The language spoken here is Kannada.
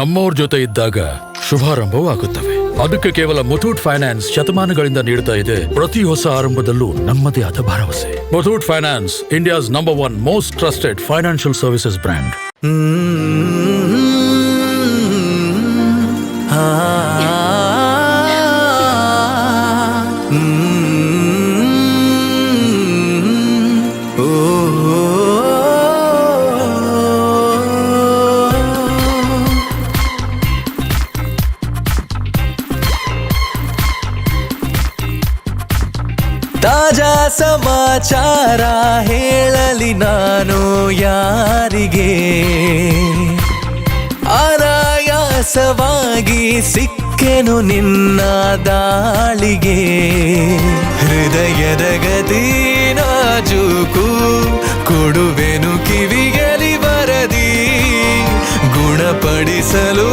ನಮ್ಮವ್ರ ಜೊತೆ ಇದ್ದಾಗ ಶುಭಾರಂಭವೂ ಆಗುತ್ತವೆ. ಅದಕ್ಕೆ ಕೇವಲ ಮುಥೂಟ್ ಫೈನಾನ್ಸ್ ಶತಮಾನಗಳಿಂದ ನೀಡುತ್ತಾ ಇದೆ ಪ್ರತಿ ಹೊಸ ಆರಂಭದಲ್ಲೂ ನಮ್ಮದೇ ಆದ ಭರವಸೆ. Muthoot finance, India's number 1 most trusted financial services brand. ತಾಜಾ ಸಮಾಚಾರ ಹೇಳಲಿ ನಾನು ಯಾರಿಗೆ, ಅನಾಯಾಸವಾಗಿ ಸಿಕ್ಕೆನು ನಿನ್ನ ದಾಳಿಗೆ. ಹೃದಯದ ಗತಿ ನಾಜೂಕು ಕೊಡುವೆನು ಕಿವಿಗಲಿ ಬರದಿ, ಗುಣಪಡಿಸಲು